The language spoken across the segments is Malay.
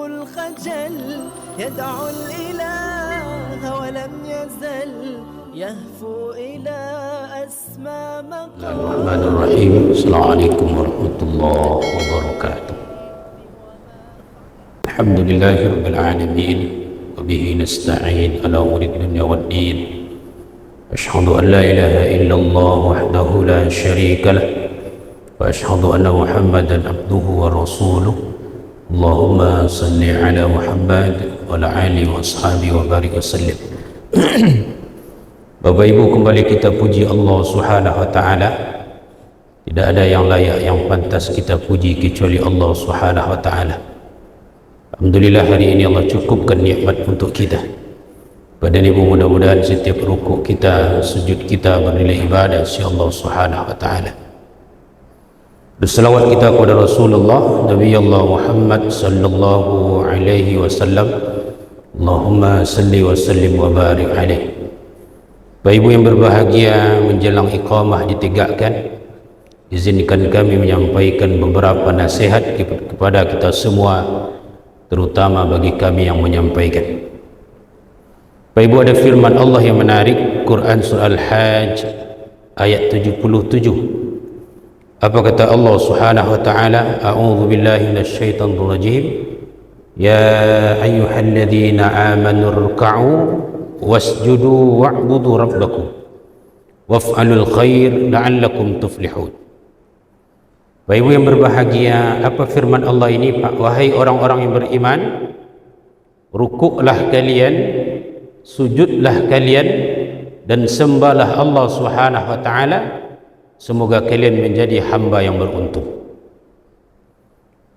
الخجل يدعو الإله ولم يزل يهفو إلى أسمى مقام. الرحمن الرحيم. السلام عليكم ورحمة الله وبركاته. الحمد لله رب العالمين وبه نستعين على أمور الدنيا والدين. أشهد أن لا إله إلا الله وحده لا شريك له وأشهد أن محمدا عبده ورسوله. اللهم صل على محمد وعلى آله وأصحابه وبارك وسلم. Bapak Ibu, kembali kita puji Allah Subhanahu wa taala. Tidak ada yang layak, yang pantas kita puji kecuali Allah Subhanahu wa taala. Alhamdulillah, hari ini Allah cukupkan nikmat untuk kita. Pada ini mudah-mudahan setiap rukuk kita, sujud kita bernilai ibadah si Allah Subhanahu wa taala. Berselawat kita kepada Rasulullah Nabi Allah Muhammad sallallahu alaihi wasallam. Allahumma salli wa sallim wa barik alaihi. Bapak Ibu yang berbahagia, menjelang iqamah ditegakkan, izinkan kami menyampaikan beberapa nasihat kepada kita semua, terutama bagi kami yang menyampaikan. Bapak Ibu, ada firman Allah yang menarik, Quran surah Al-Hajj ayat 77. Apa kata Allah Subhanahu wa taala? A'udzu billahi minasyaitonir rajim. Ya ayyuhalladzina amanu ruk'u wasjudu wa'budu rabbakum waf'alul khair la'allakum tuflihun. Bapak Ibu yang berbahagia, apa firman Allah ini, Pak? Wahai orang-orang yang beriman, rukuklah kalian, sujudlah kalian, dan sembahlah Allah Subhanahu wa taala. Semoga kalian menjadi hamba yang beruntung.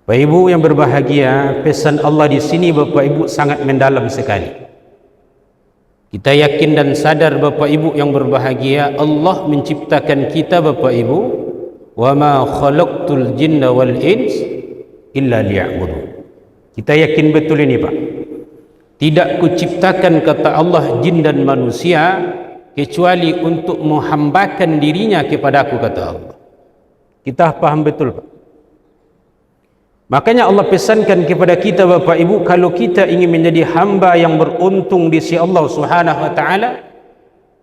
Bapak Ibu yang berbahagia, pesan Allah di sini Bapak Ibu sangat mendalam sekali. Kita yakin dan sadar Bapak Ibu yang berbahagia, Allah menciptakan kita Bapak Ibu, wa ma khalaqtul jinna wal ins illa liya'budun. Kita yakin betul ini, Pak. Tidak kuciptakan, kata Allah, jin dan manusia kecuali untuk menghambakan dirinya kepada aku, kata Allah. Kita paham betul, Pak. Makanya Allah pesankan kepada kita Bapak Ibu, kalau kita ingin menjadi hamba yang beruntung di sisi Allah Subhanahu wa taala,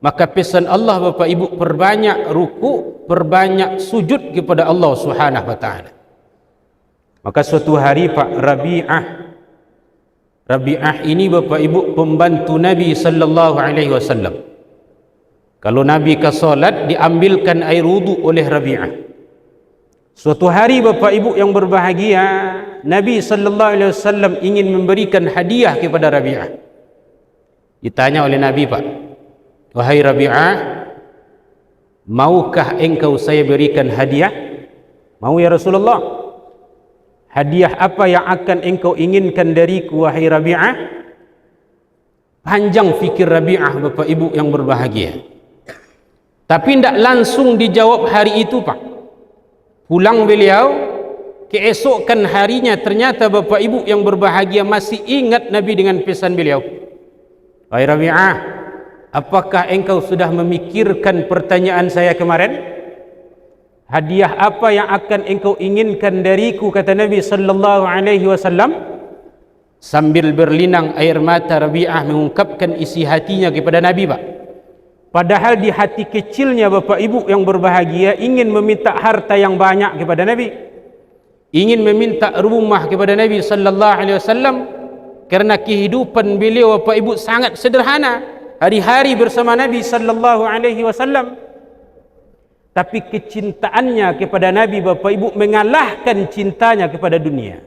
maka pesan Allah Bapak Ibu, perbanyak ruku, perbanyak sujud kepada Allah Subhanahu wa taala. Maka suatu hari Pak Rabi'ah ini Bapak Ibu pembantu Nabi sallallahu alaihi wasallam. Kalau Nabi ke salat, diambilkan air wudu oleh Rabi'ah. Suatu hari Bapak Ibu yang berbahagia, Nabi sallallahu alaihi wasallam ingin memberikan hadiah kepada Rabi'ah. Ditanya oleh Nabi, Pak, wahai Rabi'ah, maukah engkau saya berikan hadiah? Mau ya Rasulullah. Hadiah apa yang akan engkau inginkan dariku, wahai Rabi'ah? Panjang fikir Rabi'ah Bapak Ibu yang berbahagia. Tapi tidak langsung dijawab hari itu, Pak. Pulang beliau, keesokan harinya ternyata Bapak Ibu yang berbahagia masih ingat Nabi dengan pesan beliau. Wahai Rabi'ah, apakah engkau sudah memikirkan pertanyaan saya kemarin? Hadiah apa yang akan engkau inginkan dariku, kata Nabi sallallahu alaihi wasallam. Sambil berlinang air mata, Rabi'ah mengungkapkan isi hatinya kepada Nabi, Pak. Padahal di hati kecilnya Bapak Ibu yang berbahagia ingin meminta harta yang banyak kepada Nabi, ingin meminta rumah kepada Nabi sallallahu alaihi wasallam, karena kehidupan beliau Bapak Ibu sangat sederhana, hari-hari bersama Nabi sallallahu alaihi wasallam. Tapi kecintaannya kepada Nabi Bapak Ibu mengalahkan cintanya kepada dunia.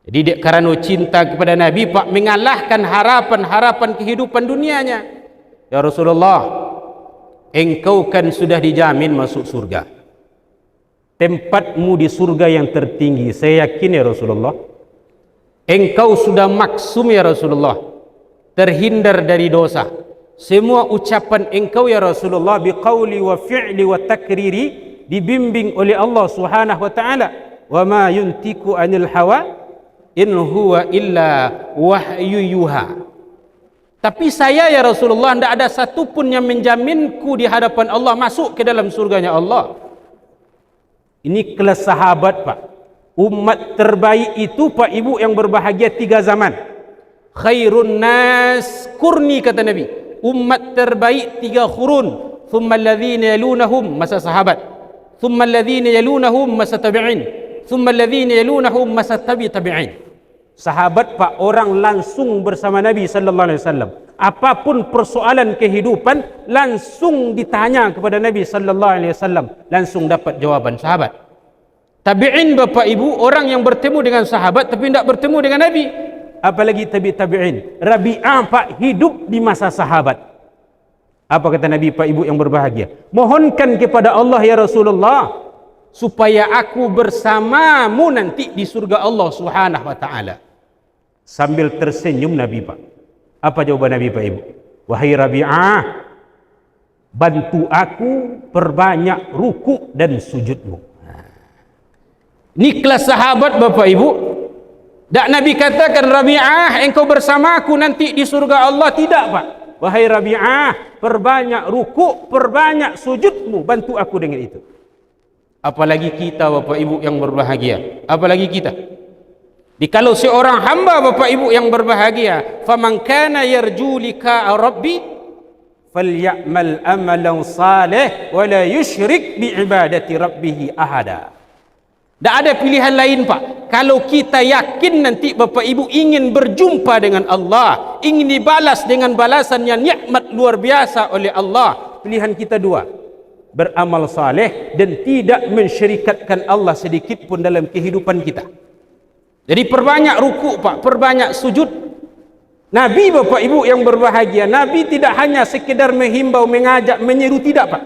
Jadi karena cinta kepada Nabi, Pak, mengalahkan harapan-harapan kehidupan dunianya. Ya Rasulullah, engkau kan sudah dijamin masuk surga. Tempatmu di surga yang tertinggi, saya yakin ya Rasulullah. Engkau sudah maksum ya Rasulullah, terhindar dari dosa. Semua ucapan engkau ya Rasulullah, biqauli wa fi'li wa takriri, dibimbing oleh Allah Subhanahu wa taala. Wa ma yuntiku anil hawa in huwa illa wahyu yuha. Tapi saya ya Rasulullah, tidak ada satupun yang menjaminku di hadapan Allah masuk ke dalam surganya Allah. Ini kelas sahabat, Pak. Umat terbaik itu Pak Ibu yang berbahagia 3 zaman. Khairun nas kurni, kata Nabi. Umat terbaik 3 qurun. Thumma alladhina yalunahum, masa sahabat. Thumma alladhina yalunahum, masa tabi'in. Thumma alladhina yalunahum, masa tabi'in. Sahabat Pak, orang langsung bersama Nabi sallallahu alaihi wasallam. Apapun persoalan kehidupan langsung ditanya kepada Nabi sallallahu alaihi wasallam, langsung dapat jawaban sahabat. Tabi'in Bapak Ibu, orang yang bertemu dengan sahabat tapi tidak bertemu dengan Nabi. Apalagi tabi'in. Rabi'ah Pak hidup di masa sahabat. Apa kata Nabi Pak Ibu yang berbahagia? Mohonkan kepada Allah ya Rasulullah supaya aku bersamamu nanti di surga Allah Subhanahu wa taala. Sambil tersenyum Nabi Pak. Apa jawaban Nabi Pak Ibu? Wahai Rabi'ah, bantu aku perbanyak ruku dan sujudmu. Ini kelas sahabat Bapak Ibu. Tak Nabi katakan, Rabi'ah engkau bersamaku nanti di surga Allah. Tidak Pak. Wahai Rabi'ah, perbanyak ruku, perbanyak sujudmu, bantu aku dengan itu. Apalagi kita Bapak Ibu yang berbahagia. Apalagi kita. Kalau seorang hamba Bapak Ibu yang berbahagia, faman kana yarju lika rabbi falyamal amalan salih wa la yusyrik bi ibadati rabbih ahada. Tak ada pilihan lain Pak. Kalau kita yakin nanti Bapak Ibu ingin berjumpa dengan Allah, ingin dibalas dengan balasan yang nikmat luar biasa oleh Allah, pilihan kita 2. Beramal saleh dan tidak mensyirikatkan Allah sedikit pun dalam kehidupan kita. Jadi perbanyak ruku Pak, perbanyak sujud. Nabi Bapak Ibu yang berbahagia, Nabi tidak hanya sekedar menghimbau, mengajak, menyeru, tidak Pak.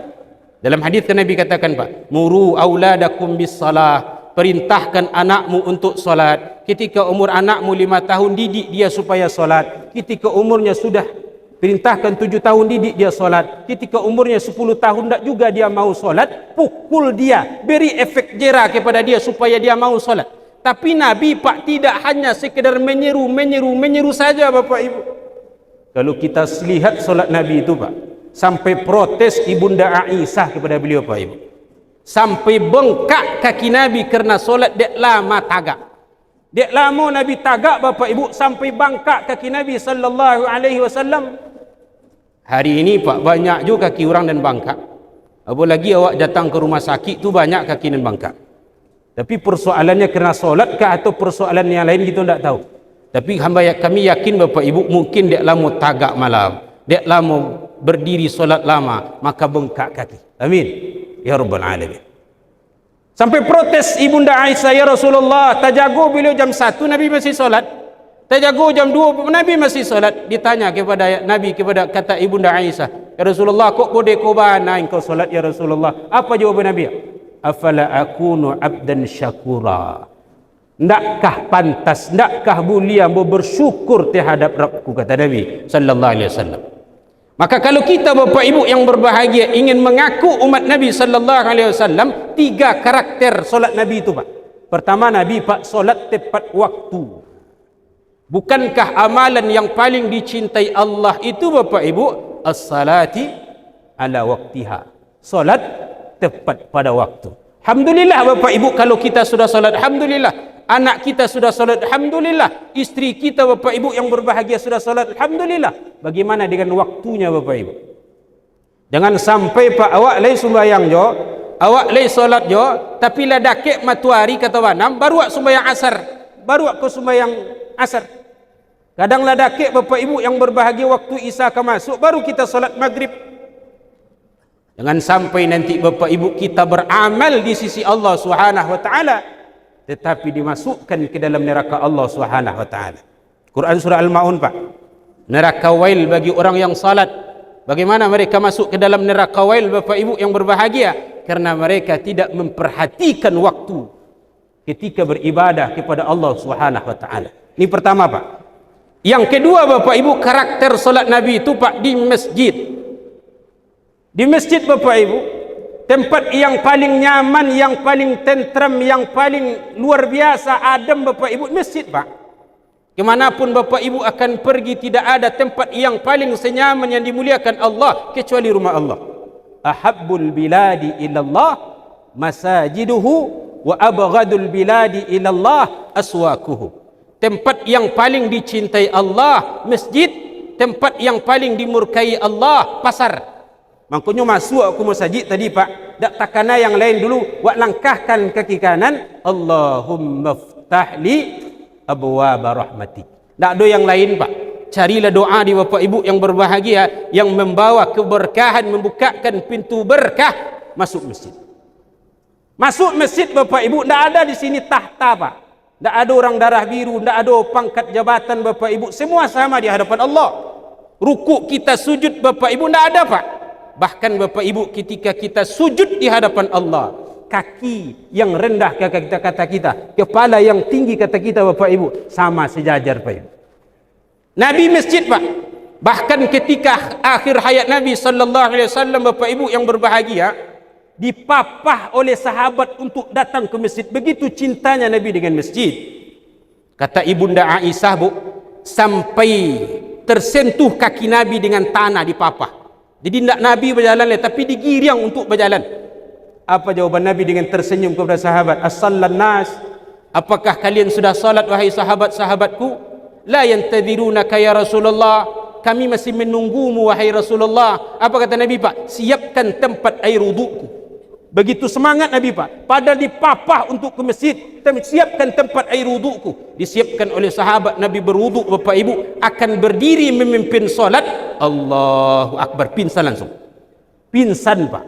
Dalam hadis Nabi katakan Pak, muru auladakum bis salah, perintahkan anakmu untuk solat. Ketika umur anakmu 5 tahun, didik dia supaya solat. Ketika umurnya sudah, perintahkan 7 tahun, didik dia solat. Ketika umurnya 10 tahun tak juga dia mau solat, pukul dia, beri efek jera kepada dia supaya dia mau solat. Tapi Nabi Pak tidak hanya sekedar menyeru saja Bapak Ibu. Kalau kita lihat solat Nabi itu Pak, sampai protes Ibunda Aisyah kepada beliau Pak Ibu. Sampai bengkak kaki Nabi kerana solat dek lama tagak. Dek lama Nabi tagak Bapak Ibu, sampai bengkak kaki Nabi sallallahu alaihi wasallam. Hari ini Pak, banyak juga kaki orang dan bengkak. Apalagi awak datang ke rumah sakit tu banyak kaki dan bengkak. Tapi persoalannya kerana solat kah atau persoalan yang lain kita tidak tahu. Tapi kami yakin Bapak Ibu, mungkin dek lama tagak malam, dek lama berdiri solat lama, maka bengkak kaki. Amin ya rabbal alamin. Sampai protes Ibunda Aisyah, ya Rasulullah, tajago beliau jam 1 Nabi masih solat, tajago jam 2 Nabi masih solat. Ditanya kepada Nabi, kata Ibunda Aisyah, ya Rasulullah, kok boleh kau bana engkau solat ya Rasulullah? Apa jawaban Nabi? Afala akunu abdan syakura, ndakkah pantas, ndakkah mulia bersyukur terhadap Rabbku, kata Nabi sallallahu alaihi wasallam. Maka kalau kita Bapak Ibu yang berbahagia ingin mengaku umat Nabi sallallahu alaihi wasallam, 3 karakter solat Nabi itu Pak. Pertama, Nabi Pak solat tepat waktu. Bukankah amalan yang paling dicintai Allah itu Bapak Ibu as-salati ala waktiha, solat tepat pada waktu. Alhamdulillah Bapak Ibu, kalau kita sudah solat, alhamdulillah. Anak kita sudah solat, alhamdulillah. Isteri kita Bapak Ibu yang berbahagia sudah solat, alhamdulillah. Bagaimana dengan waktunya Bapak Ibu? Jangan sampai Pak, awak lay sembahyang jo, awak lay solat jo, tapi lah dakik matuari kata wanam, baru awak sembahyang asar, baru awak ke sembahyang asar. Kadang lah dakik Bapak Ibu yang berbahagia, waktu isya ke masuk, baru kita solat maghrib. Jangan sampai nanti Bapak Ibu kita beramal di sisi Allah Subhanahu wa taala tetapi dimasukkan ke dalam neraka Allah Subhanahu wa taala. Quran surah Al-Maun Pak. Neraka wail bagi orang yang salat. Bagaimana mereka masuk ke dalam neraka wail Bapak Ibu yang berbahagia? Karena mereka tidak memperhatikan waktu ketika beribadah kepada Allah Subhanahu wa taala. Ini pertama Pak. Yang kedua Bapak Ibu, karakter salat Nabi itu Pak di masjid. Di masjid Bapak Ibu, tempat yang paling nyaman, yang paling tentram, yang paling luar biasa adem Bapak Ibu, masjid Pak. Kemanapun Bapak Ibu akan pergi, tidak ada tempat yang paling senyaman yang dimuliakan Allah kecuali rumah Allah. Ahabbul biladi ilallah masajiduhu wa abghadul biladi ila Allah aswaquhu. Tempat yang paling dicintai Allah masjid, tempat yang paling dimurkai Allah pasar. Makanya masuk aku masjid tadi Pak, dak takana yang lain dulu, wa langkahkan kaki kanan, Allahumma ftahli abwaaba rahmatik. Tak ada yang lain Pak. Carilah doa di Bapak Ibu yang berbahagia yang membawa keberkahan, membukakan pintu berkah masuk masjid. Masuk masjid Bapak Ibu, tak ada di sini tahta Pak. Tak ada orang darah biru, tak ada pangkat jabatan Bapak Ibu, semua sama di hadapan Allah. Rukuk kita, sujud Bapak Ibu, tak ada Pak. Bahkan Bapak Ibu ketika kita sujud di hadapan Allah, kaki yang rendah kata kita, kepala yang tinggi kata kita Bapak Ibu, sama sejajar Pak Ibu. Nabi masjid Pak. Bahkan ketika akhir hayat Nabi sallallahu alaihi wasallam Bapak Ibu yang berbahagia, dipapah oleh sahabat untuk datang ke masjid. Begitu cintanya Nabi dengan masjid. Kata Ibunda Aisyah Bu, sampai tersentuh kaki Nabi dengan tanah dipapah. Jadi tidak Nabi berjalan tapi digiring untuk berjalan. Apa jawaban Nabi dengan tersenyum kepada sahabat? As-sallan nas, apakah kalian sudah salat wahai sahabat-sahabatku? La yantadhirunaka ya Rasulullah, kami masih menunggumu wahai Rasulullah. Apa kata Nabi Pak? Siapkan tempat air wuduku. Begitu semangat Nabi Pak, pada dipapah untuk ke masjid, siapkan tempat air wuduku. Disiapkan oleh sahabat, Nabi berwuduk Bapak Ibu, akan berdiri memimpin solat, Allahu Akbar, pingsan langsung. Pingsan Pak.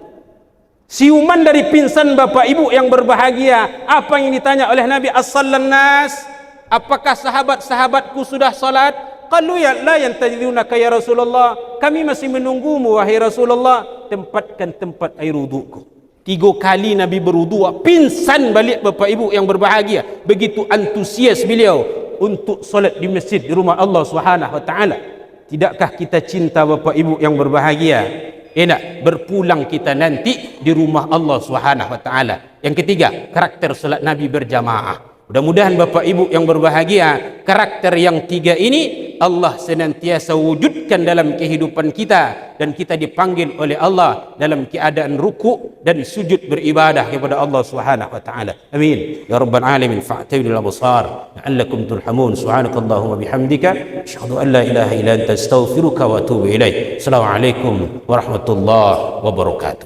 Siuman dari pingsan Bapak Ibu yang berbahagia. Apa yang ditanya oleh Nabi? As-sallan nas, apakah sahabat-sahabatku sudah salat? Qalu ya la yantajidunaka ya Rasulullah, kami masih menunggumu wahai Rasulullah. Tempatkan tempat air wuduku. 3 kali Nabi berwudu, pingsan balik Bapak Ibu yang berbahagia. Begitu antusias beliau untuk solat di masjid di rumah Allah Subhanahu wa taala. Tidakkah kita cinta Bapak Ibu yang berbahagia? Enak berpulang kita nanti di rumah Allah Subhanahu wa taala. Yang ketiga, karakter salat Nabi berjamaah. Mudah-mudahan Bapak Ibu yang berbahagia, karakter yang 3 ini Allah senantiasa wujudkan dalam kehidupan kita, dan kita dipanggil oleh Allah dalam keadaan ruku' dan sujud beribadah kepada Allah Subhanahu wa taala. Amin ya rabbal alamin. Fa'tabirul absar la'allakum turhamun. Subhanakallahumma bihamdika asyhadu an la ilaha illa anta astaghfiruka wa atubu ilaik. Assalamualaikum warahmatullahi wabarakatuh.